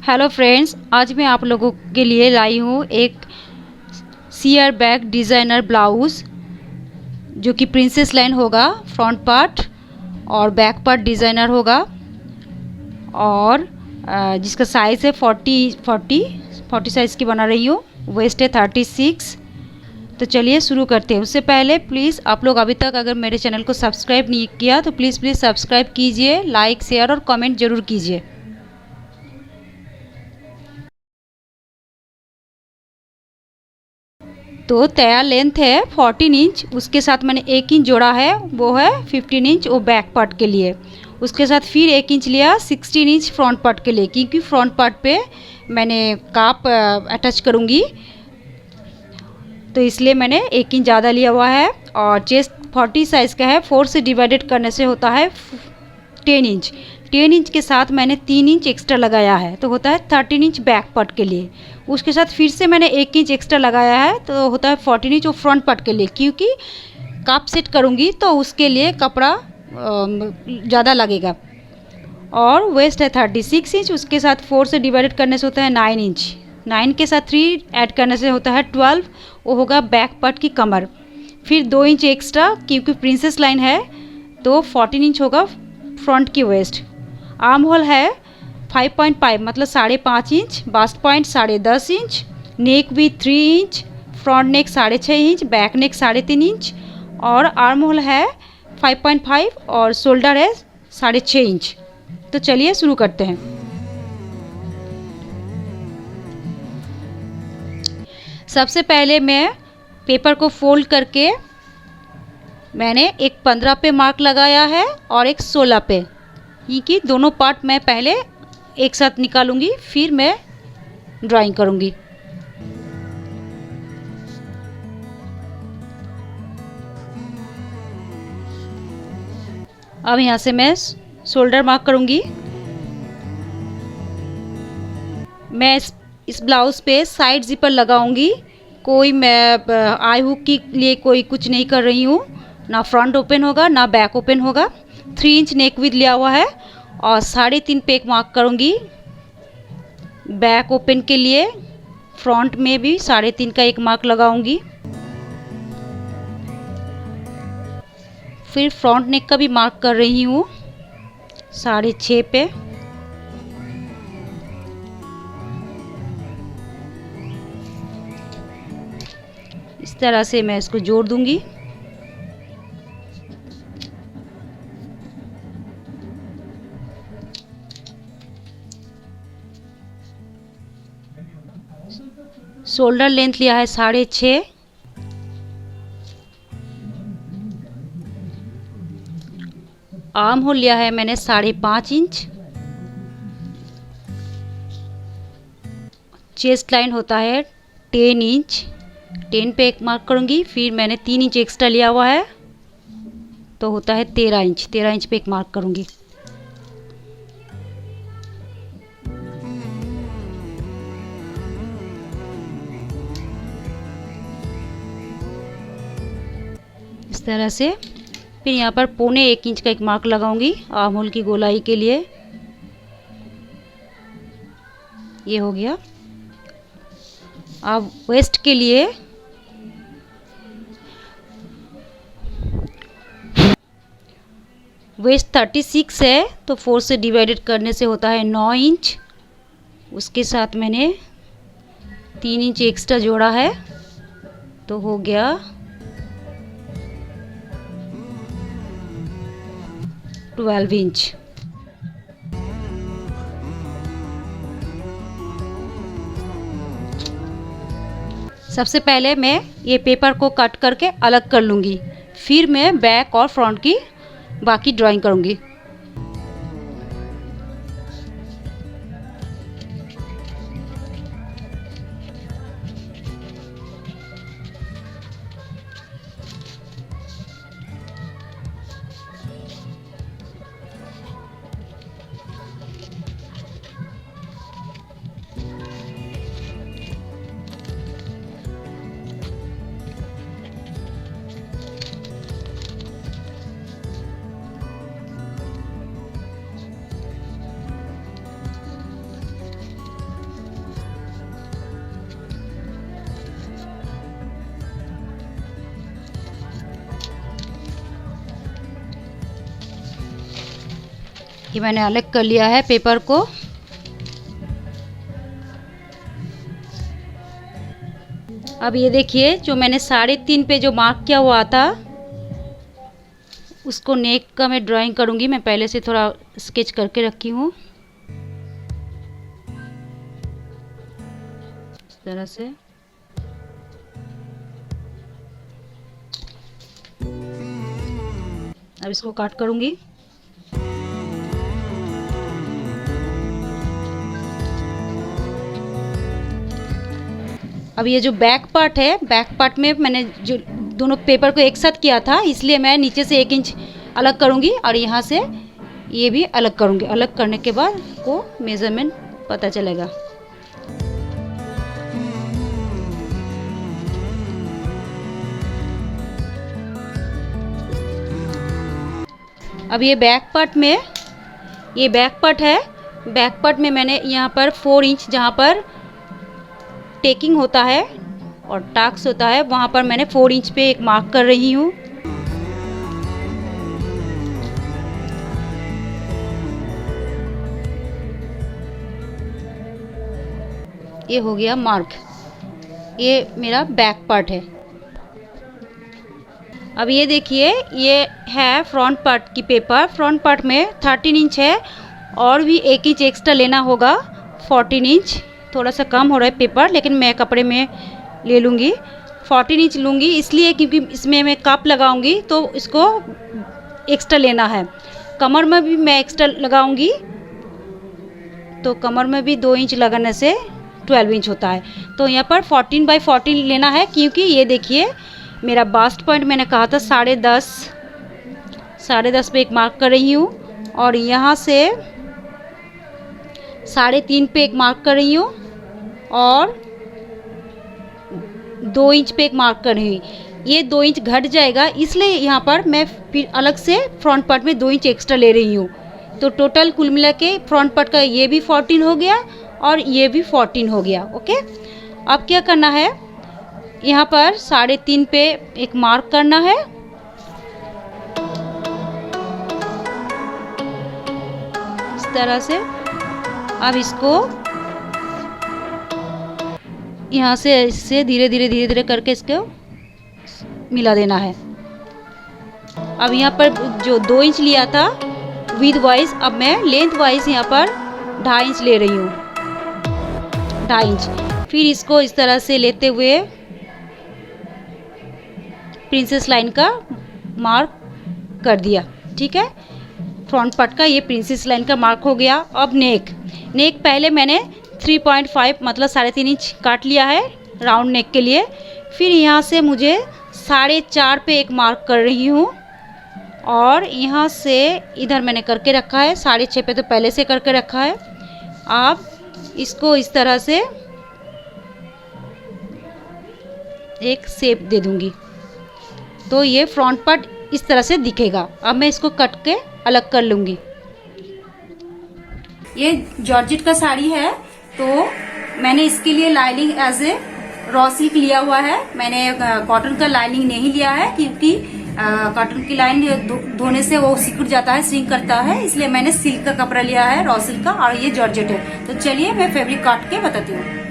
Hello friends, आज मैं आप लोगों के लिए लाई हूँ एक सियर बैक डिज़ाइनर ब्लाउज़ जो कि प्रिंसेस लाइन होगा। फ्रंट पार्ट और बैक पार्ट डिज़ाइनर होगा और जिसका साइज़ है 40 साइज़ की बना रही हूँ। वेस्ट है 36। तो चलिए शुरू करते हैं। उससे पहले प्लीज़ आप लोग अभी तक अगर मेरे चैनल को सब्सक्राइब नहीं किया तो प्लीज़ सब्सक्राइब कीजिए, लाइक शेयर और कमेंट ज़रूर कीजिए। तो तैयार लेंथ है 14 इंच, उसके साथ मैंने 1 इंच जोड़ा है, वो है 15 इंच वो बैक पार्ट के लिए। उसके साथ फिर 1 इंच लिया 16 इंच फ्रंट पार्ट के लिए, क्योंकि फ्रंट पार्ट पे मैंने काप अटैच करूँगी तो इसलिए मैंने 1 इंच ज़्यादा लिया हुआ है। और चेस्ट 40 साइज़ का है, 4 से डिवाइडेड करने से होता है 10 इंच। 10 इंच के साथ मैंने 3 इंच एक्स्ट्रा लगाया है तो होता है 13 इंच बैक पार्ट के लिए। उसके साथ फिर से मैंने 1 इंच एक्स्ट्रा लगाया है तो होता है 14 इंच वो फ्रंट पार्ट के लिए, क्योंकि काप सेट करूँगी तो उसके लिए कपड़ा ज़्यादा लगेगा। और वेस्ट है 36 इंच, उसके साथ 4 से डिवाइडेड करने से होता है 9 इंच। 9 के साथ 3 ऐड करने से होता है 12, वो होगा बैक पार्ट की कमर। फिर 2 इंच एक्स्ट्रा, क्योंकि प्रिंसेस लाइन है तो 14 इंच होगा फ्रंट की वेस्ट। आर्म होल है 5.5 मतलब 5.5 इंच, बास्ट पॉइंट 10.5 इंच, नेक भी 3 इंच, फ्रंट नेक 6.5 इंच, बैक नेक 3.5 इंच और आर्म होल है 5.5 और शोल्डर है 6.5 इंच। तो चलिए शुरू करते हैं। सबसे पहले मैं पेपर को फोल्ड करके मैंने एक 15 पे मार्क लगाया है और एक 16 पे, ये कि दोनों पार्ट मैं पहले एक साथ निकालूंगी फिर मैं ड्राइंग करूंगी। अब यहाँ से मैं शोल्डर मार्क करूंगी। मैं इस ब्लाउज पे साइड जिपर लगाऊंगी। कोई मैं आई हुक के लिए कोई कुछ नहीं कर रही हूँ, ना फ्रंट ओपन होगा ना बैक ओपन होगा। 3 इंच नेक विथ लिया हुआ है और 3.5 पे एक मार्क करूंगी बैक ओपन के लिए। फ्रंट में भी 3.5 का एक मार्क लगाऊंगी। फिर फ्रंट नेक का भी मार्क कर रही हूँ 6.5 पे। इस तरह से मैं इसको जोड़ दूंगी। शोल्डर लेंथ लिया है 6.5, आर्म होल लिया है मैंने 5.5 इंच, चेस्ट लाइन होता है 10 इंच, 10 पे एक मार्क करूंगी। फिर मैंने 3 इंच एक्स्ट्रा लिया हुआ है तो होता है 13 इंच, 13 इंच पे एक मार्क करूंगी। इस तरह से फिर यहाँ पर 1.25 इंच का एक मार्क लगाऊंगी आर्म होल की गोलाई के लिए। ये हो गया। अब वेस्ट के लिए वेस्ट 36 है तो 4 से डिवाइडेड करने से होता है 9 इंच। उसके साथ मैंने 3 इंच एक्स्ट्रा जोड़ा है तो हो गया 12 इंच। सबसे पहले मैं ये पेपर को कट करके अलग कर लूँगी, फिर मैं बैक और फ्रंट की बाकी ड्राइंग करूँगी। ये मैंने अलग कर लिया है पेपर को। अब ये देखिए जो मैंने 3.5 पे जो मार्क किया हुआ था उसको नेक का मैं ड्राइंग करूँगी। मैं पहले से थोड़ा स्केच करके रखी हूँ इस तरह से। अब इसको काट करूँगी। अब ये जो बैक पार्ट है, बैक पार्ट में मैंने जो दोनों पेपर को एक साथ किया था, इसलिए मैं नीचे से 1 इंच अलग करूँगी और यहाँ से ये भी अलग करूँगी। अलग करने के बाद को मेज़रमेंट पता चलेगा। अब ये बैक पार्ट में, ये बैक पार्ट है, बैक पार्ट में मैंने यहाँ पर 4 इंच जहाँ पर टेकिंग होता है और टाक्स होता है वहाँ पर मैंने 4 इंच पे एक मार्क कर रही हूँ। ये हो गया मार्क, ये मेरा बैक पार्ट है। अब ये देखिए ये है फ्रंट पार्ट की पेपर। फ्रंट पार्ट में 13 इंच है और भी 1 इंच एक्स्ट्रा लेना होगा, 14 इंच। थोड़ा सा कम हो रहा है पेपर, लेकिन मैं कपड़े में ले लूँगी। 14 इंच लूँगी इसलिए क्योंकि इसमें मैं कप लगाऊँगी तो इसको एक्स्ट्रा लेना है। कमर में भी मैं एक्स्ट्रा लगाऊँगी तो कमर में भी 2 इंच लगाने से 12 इंच होता है। तो यहाँ पर 14 बाई 14 लेना है, क्योंकि ये देखिए मेरा बास्ट पॉइंट मैंने कहा था 10.5 पे एक मार्क कर रही हूँ और यहाँ से 3.5 पे एक मार्क कर रही हूँ और 2 इंच पे एक मार्क कर रही हूँ। ये 2 इंच घट जाएगा, इसलिए यहाँ पर मैं फिर अलग से फ्रंट पार्ट में 2 इंच एक्स्ट्रा ले रही हूँ। तो टोटल कुल मिला के फ्रंट पार्ट का ये भी 14 हो गया और ये भी 14 हो गया। ओके, अब क्या करना है, यहाँ पर 3.5 पे एक मार्क करना है। इस तरह से अब इसको यहाँ से इससे धीरे धीरे करके इसको मिला देना है। अब यहाँ पर जो 2 इंच लिया था विद वाइज, अब मैं लेंथ वाइज यहाँ पर 2.5 इंच ले रही हूँ, 2.5 इंच। फिर इसको इस तरह से लेते हुए प्रिंसेस लाइन का मार्क कर दिया। ठीक है, फ्रंट पार्ट का ये प्रिंसेस लाइन का मार्क हो गया। अब नेक पहले मैंने 3.5 मतलब 3.5 इंच काट लिया है राउंड नेक के लिए। फिर यहाँ से मुझे 4.5 पे एक मार्क कर रही हूँ और यहाँ से इधर मैंने करके रखा है, 6.5 पे तो पहले से करके रखा है। अब इसको इस तरह से एक शेप दे दूँगी तो ये फ्रंट पार्ट इस तरह से दिखेगा। अब मैं इसको कट के अलग कर लूँगी। ये जॉर्जेट का साड़ी है तो मैंने इसके लिए lining as a raw silk लिया हुआ है। मैंने कॉटन का लाइनिंग नहीं लिया है क्योंकि कॉटन की लाइन धोने से वो सिकुड़ जाता है, श्रिंक करता है, इसलिए मैंने सिल्क का कपड़ा लिया है, रॉ सिल्क का, और ये जॉर्जेट है। तो चलिए मैं फैब्रिक काट के बताती हूँ।